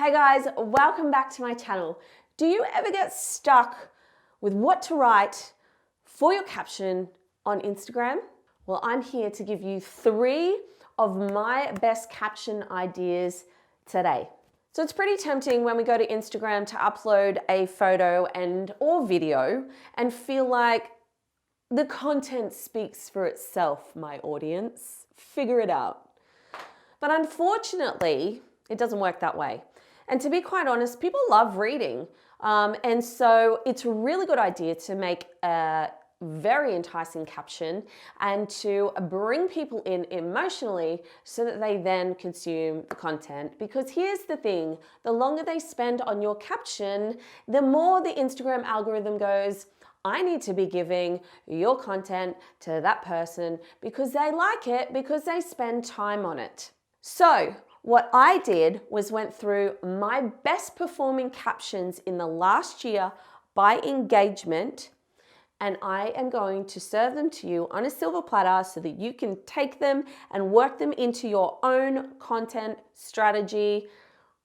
Hey guys, welcome back to my channel. Do you ever get stuck with what to write for your caption on Instagram? Well, I'm here to give you 3 of my best caption ideas today. So it's pretty tempting when we go to Instagram to upload a photo or video and feel like the content speaks for itself, my audience. Figure it out. But unfortunately, it doesn't work that way. And to be quite honest, people love reading. And so it's a really good idea to make a very enticing caption and to bring people in emotionally so that they then consume the content. Because here's the thing, the longer they spend on your caption, the more the Instagram algorithm goes, I need to be giving your content to that person because they like it, because they spend time on it. So what I did was went through my best performing captions in the last year by engagement, and I am going to serve them to you on a silver platter so that you can take them and work them into your own content strategy,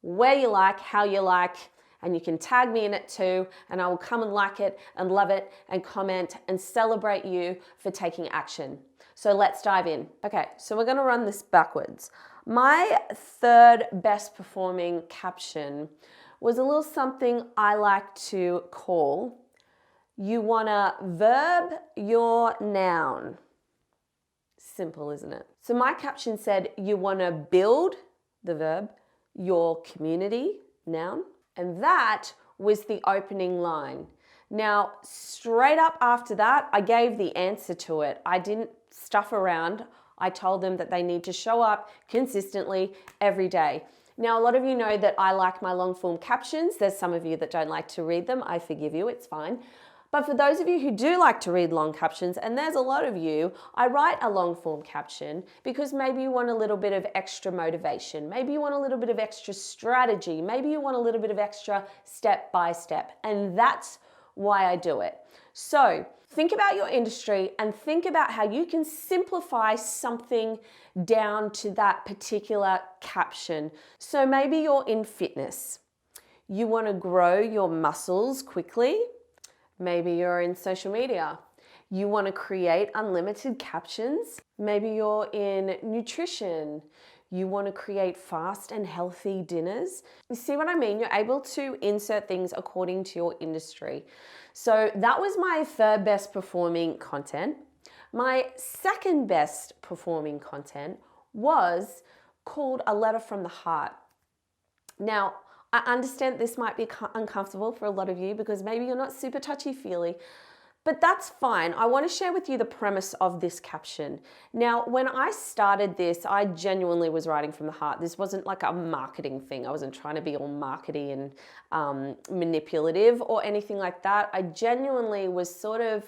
where you like, how you like, and you can tag me in it too, and I will come and like it and love it and comment and celebrate you for taking action. So let's dive in. Okay, so we're gonna run this backwards. My third best performing caption was a little something I like to call, you wanna verb your noun. Simple, isn't it? So my caption said, you wanna build, the verb, your community, noun. And that was the opening line. Now, straight up after that, I gave the answer to it. I didn't stuff around. I told them that they need to show up consistently every day. Now, a lot of you know that I like my long form captions. There's some of you that don't like to read them. I forgive you, it's fine. But for those of you who do like to read long captions, and there's a lot of you, I write a long form caption because maybe you want a little bit of extra motivation. Maybe you want a little bit of extra strategy. Maybe you want a little bit of extra step by step. And that's why I do it. So think about your industry and think about how you can simplify something down to that particular caption. So maybe you're in fitness. You want to grow your muscles quickly. Maybe you're in social media. You want to create unlimited captions. Maybe you're in nutrition. You want to create fast and healthy dinners. You see what I mean? You're able to insert things according to your industry. So that was my third best performing content. My second best performing content was called A Letter from the Heart. Now, I understand this might be uncomfortable for a lot of you because maybe you're not super touchy-feely, but that's fine. I want to share with you the premise of this caption. Now, when I started this, I genuinely was writing from the heart. This wasn't like a marketing thing. I wasn't trying to be all markety and manipulative or anything like that. I genuinely was sort of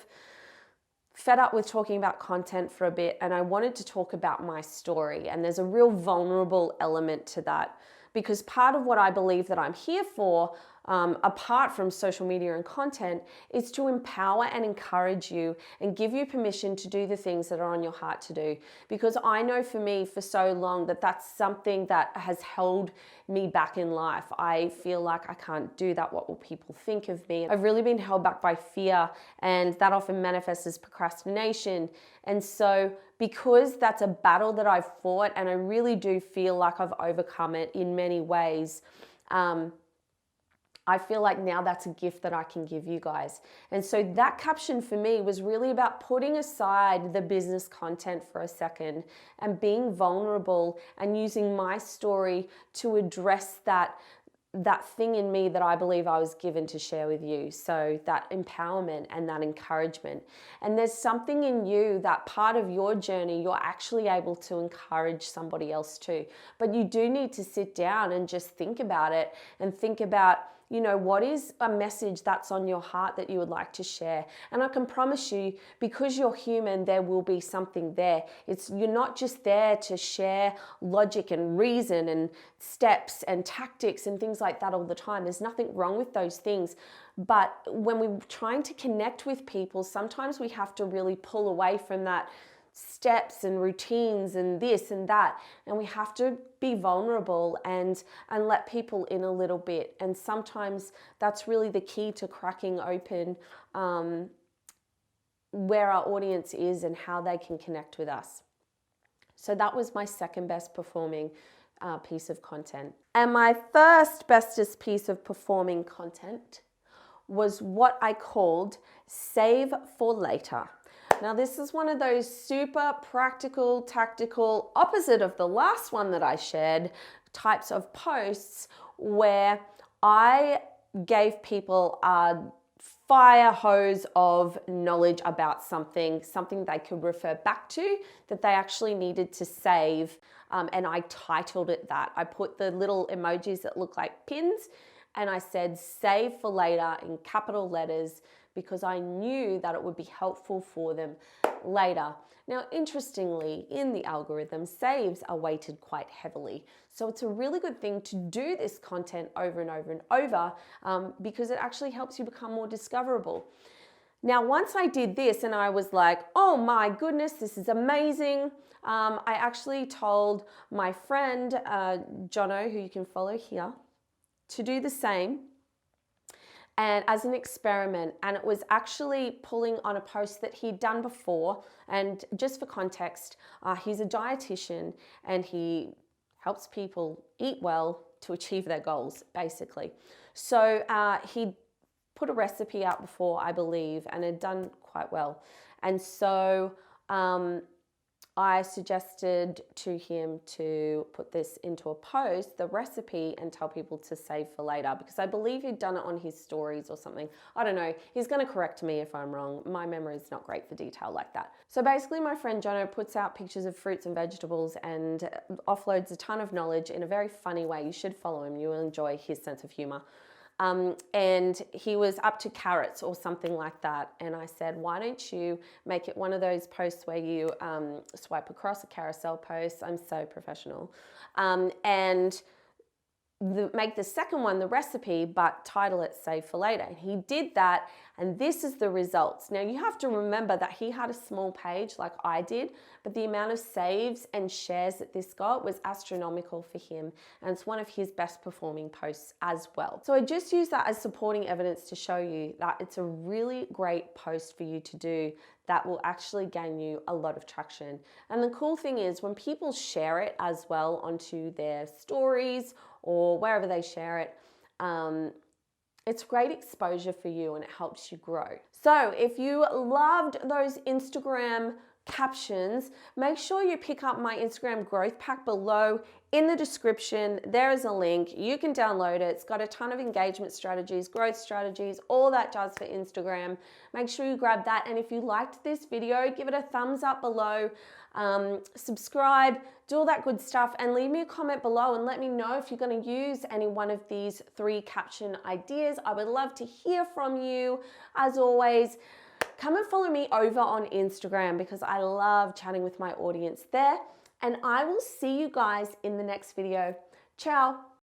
fed up with talking about content for a bit, and I wanted to talk about my story. And there's a real vulnerable element to that, because part of what I believe that I'm here for, apart from social media and content, is to empower and encourage you and give you permission to do the things that are on your heart to do. Because I know for me for so long that that's something that has held me back in life. I feel like I can't do that. What will people think of me? I've really been held back by fear, and that often manifests as procrastination. And so because that's a battle that I've fought, and I really do feel like I've overcome it in many ways, I feel like now that's a gift that I can give you guys. And so that caption for me was really about putting aside the business content for a second and being vulnerable and using my story to address that thing in me that I believe I was given to share with you. So that empowerment and that encouragement. And there's something in you, that part of your journey, you're actually able to encourage somebody else too. But you do need to sit down and just think about it and think about, you know, what is a message that's on your heart that you would like to share? And I can promise you, because you're human, there will be something there. You're not just there to share logic and reason and steps and tactics and things like that all the time. There's nothing wrong with those things. But when we're trying to connect with people, sometimes we have to really pull away from that steps and routines and this and that, and we have to be vulnerable and let people in a little bit. And sometimes that's really the key to cracking open where our audience is and how they can connect with us. So that was my second best performing piece of content. And my first bestest piece of performing content was what I called save for later. Now, this is one of those super practical, tactical, opposite of the last one that I shared, types of posts where I gave people a fire hose of knowledge about something they could refer back to that they actually needed to save. And I titled it that. I put the little emojis that look like pins and I said save for later in capital letters because I knew that it would be helpful for them later. Now, interestingly, in the algorithm, saves are weighted quite heavily. So it's a really good thing to do this content over and over and over because it actually helps you become more discoverable. Now, once I did this and I was like, oh my goodness, this is amazing. I actually told my friend, Jono, who you can follow here, to do the same. And as an experiment, and it was actually pulling on a post that he'd done before. And just for context, he's a dietitian and he helps people eat well to achieve their goals, basically. So he put a recipe out before, I believe, and had done quite well. And so I suggested to him to put this into a post, the recipe, and tell people to save for later because I believe he'd done it on his stories or something. I don't know. He's going to correct me if I'm wrong. My memory is not great for detail like that. So basically my friend Jono puts out pictures of fruits and vegetables and offloads a ton of knowledge in a very funny way. You should follow him. You will enjoy his sense of humor. And he was up to carrots or something like that. And I said, why don't you make it one of those posts where you swipe across a carousel post. I'm so professional. And make the second one the recipe, but title it save for later. And he did that, and this is the results. Now you have to remember that he had a small page like I did, but the amount of saves and shares that this got was astronomical for him, and it's one of his best performing posts as well. So I just use that as supporting evidence to show you that it's a really great post for you to do that will actually gain you a lot of traction. And the cool thing is when people share it as well onto their stories or wherever they share it, it's great exposure for you and it helps you grow. So if you loved those Instagram captions, make sure you pick up my Instagram growth pack below in the description. There is a link. You can download it. It's got a ton of engagement strategies, growth strategies, all that does for Instagram. Make sure you grab that. And if you liked this video, give it a thumbs up below, subscribe, do all that good stuff, and leave me a comment below and let me know if you're going to use any one of these 3 caption ideas. I would love to hear from you. As always, come and follow me over on Instagram because I love chatting with my audience there. And I will see you guys in the next video. Ciao.